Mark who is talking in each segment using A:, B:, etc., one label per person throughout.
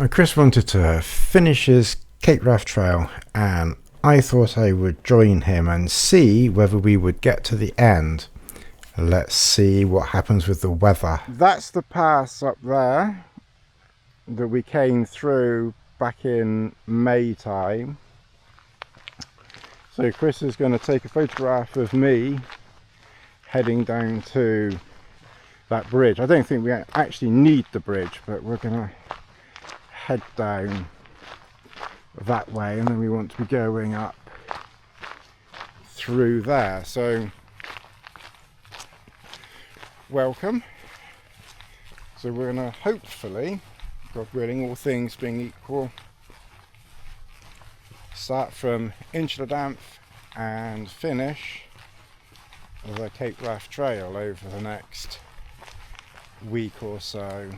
A: Chris wanted to finish his Cape Wrath trail, and I thought I would join him and see whether we would get to the end. Let's see what happens with the weather. That's the pass up there that we came through back in May time. So Chris is going to take a photograph of me heading down to that bridge. I don't think we actually need the bridge, but we're going to head down that way, and then we want to be going up through there. So welcome. So we're going to hopefully, God willing, all things being equal, start from Inchlandamph and finish the Cape Wrath trail over the next week or so.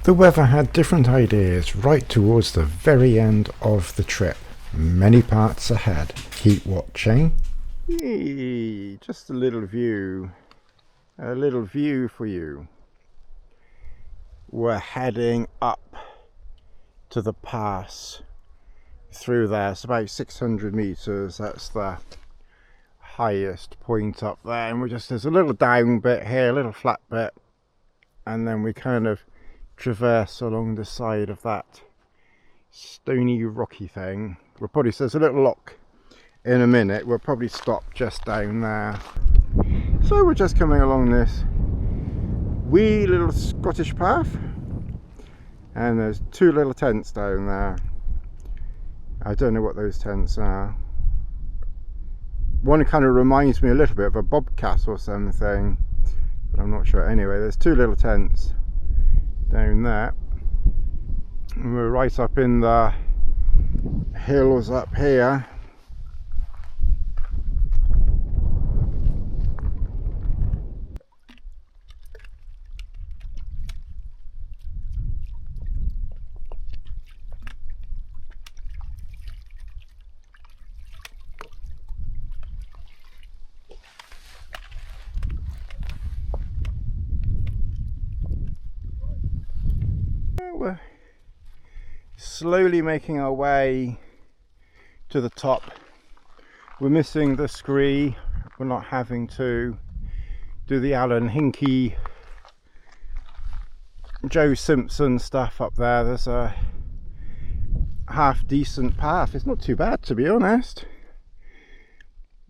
A: The weather had different ideas right towards the very end of the trip. Many parts ahead. Keep watching. Eee, just a little view for you. We're heading up to the pass through there. It's about 600 meters. That's the highest point up there, and there's a little down bit here, a little flat bit, and then we kind of traverse along the side of that stony rocky thing. There's a little lock in a minute. We'll probably stop just down there. So we're just coming along this wee little Scottish path, and there's two little tents down there. I don't know what those tents are. One kind of reminds me a little bit of a bobcat or something, but I'm not sure. Anyway, there's two little tents down there, and we're right up in the hills up here. We're slowly making our way to the top. We're missing the scree. We're not having to do the Alan Hinkie, Joe Simpson stuff up there. There's a half decent path. It's not too bad, to be honest.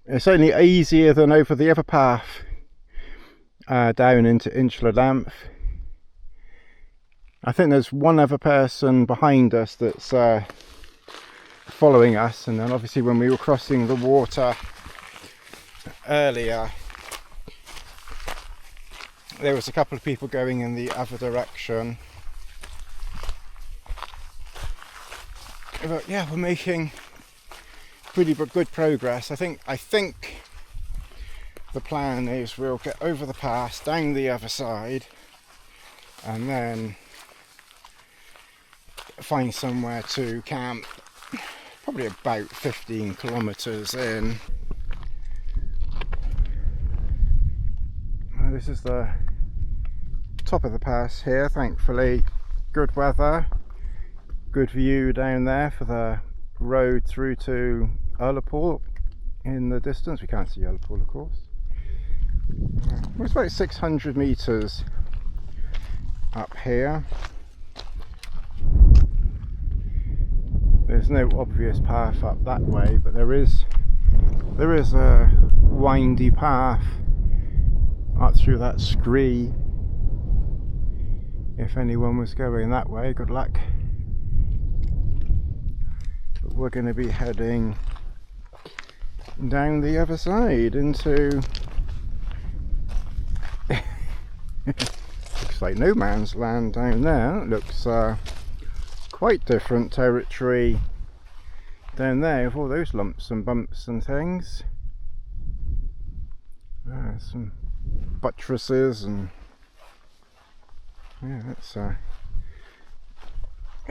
A: It's only easier than over the other path down into Inchlandamph. I think there's one other person behind us that's following us, and then obviously when we were crossing the water earlier, there was a couple of people going in the other direction. But yeah, we're making pretty good progress. I think the plan is we'll get over the pass, down the other side, and then find somewhere to camp, probably about 15 kilometers in. Well, this is the top of the pass here. Thankfully, good weather, good view down there for the road through to Ullapool in the distance. We can't see Ullapool, of course. Well, it's about 600 meters up here. There's no obvious path up that way, but there is a windy path up through that scree. If anyone was going that way, good luck. But we're going to be heading down the other side into looks like no man's land down there. It looks quite different territory down there with all those lumps and bumps and things. Some buttresses, and yeah, that's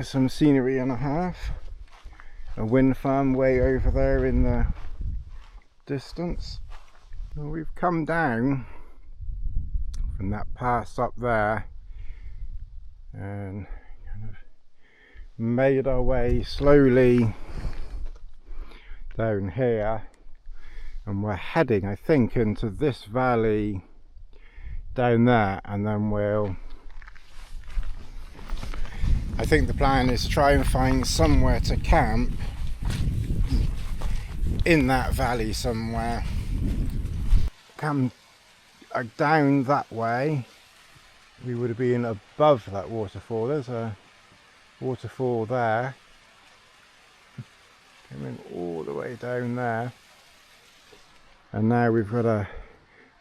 A: some scenery and a half. A wind farm way over there in the distance. Well, we've come down from that pass up there and kind of made our way slowly down here, and we're heading, I think, into this valley down there, and then I think the plan is to try and find somewhere to camp in that valley somewhere. Come down that way, we would have been above that waterfall. There's a waterfall there, coming all the way down there, and now we've got a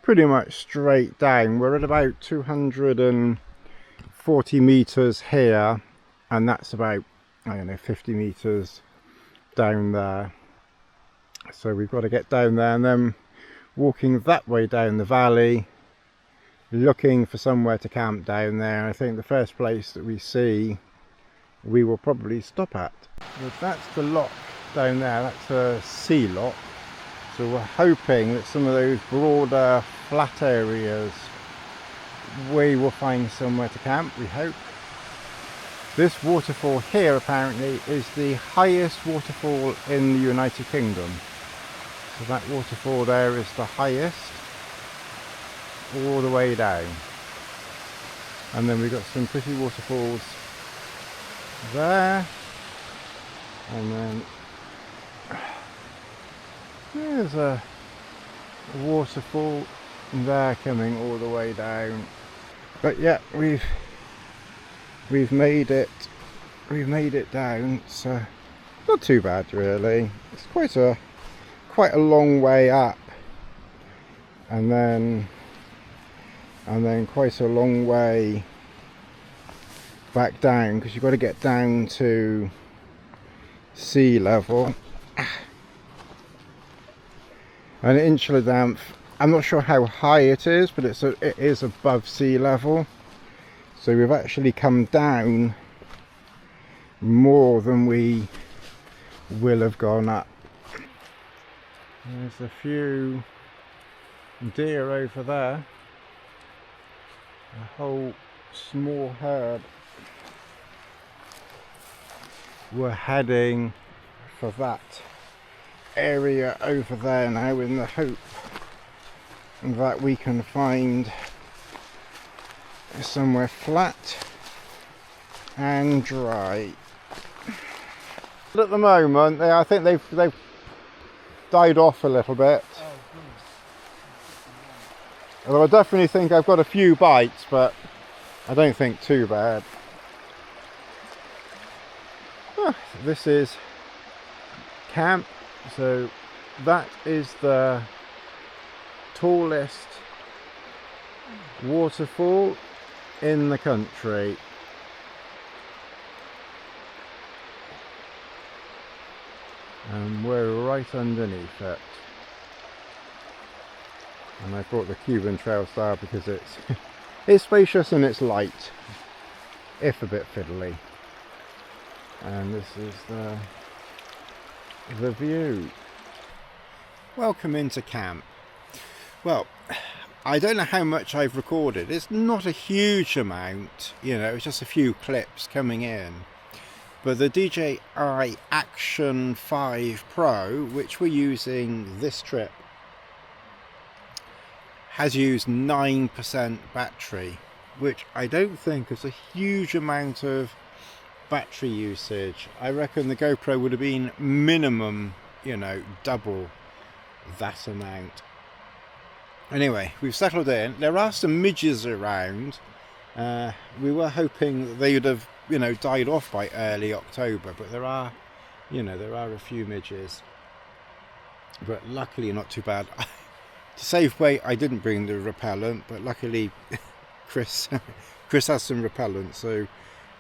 A: pretty much straight down. We're at about 240 meters here, and that's about, I don't know, 50 meters down there. So we've got to get down there and then walking that way down the valley, looking for somewhere to camp down there. I think the first place that we see, we will probably stop at. But that's the lock down there, that's a sea lock. So we're hoping that some of those broader flat areas, we will find somewhere to camp, we hope. This waterfall here apparently is the highest waterfall in the United Kingdom. So that waterfall there is the highest, all the way down. And then we've got some pretty waterfalls there, and then there's a waterfall there coming all the way down. But yeah, we've made it down, so not too bad really. It's quite a long way up, and then quite a long way back down, because you've got to get down to sea level. And Inchladamp, I'm not sure how high it is, but it is above sea level. So we've actually come down more than we will have gone up. There's a few deer over there, a whole small herd. We're heading for that area over there now, in the hope that we can find somewhere flat and dry. But at the moment, I think they've died off a little bit. Although I definitely think I've got a few bites, but I don't think too bad. This is camp. So that is the tallest waterfall in the country. And we're right underneath it. And I brought the Cuban Trail Star because it's spacious and it's light, if a bit fiddly. And this is the view. Welcome into camp. Well, I don't know how much I've recorded. It's not a huge amount, you know, it's just a few clips coming in. But the DJI Action 5 Pro, which we're using this trip, has used 9% battery, which I don't think is a huge amount of battery usage. I reckon the GoPro would have been minimum, you know, double that amount. Anyway, we've settled in. There are some midges around. We were hoping that they would have, you know, died off by early October, but there are, you know, there are a few midges, but luckily not too bad. To save weight, I didn't bring the repellent, but luckily Chris has some repellent, so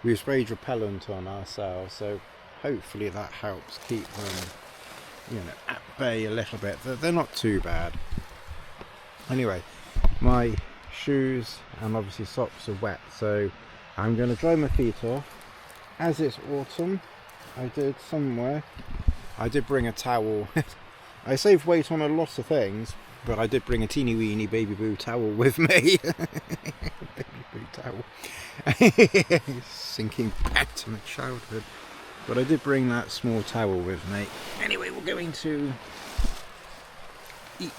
A: we sprayed repellent on ourselves, so hopefully that helps keep them, you know, at bay a little bit. They're not too bad. Anyway, my shoes and obviously socks are wet, so I'm going to dry my feet off. As it's autumn, I did bring a towel. I save weight on a lot of things, But I did bring a teeny weeny baby boo towel with me. Baby boo towel. Sinking back to my childhood. But I did bring that small towel with me. Anyway, we're going to eat.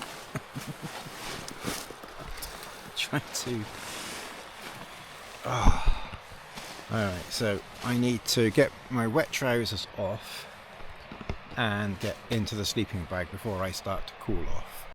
A: Try to... Alright, so I need to get my wet trousers off and get into the sleeping bag before I start to cool off.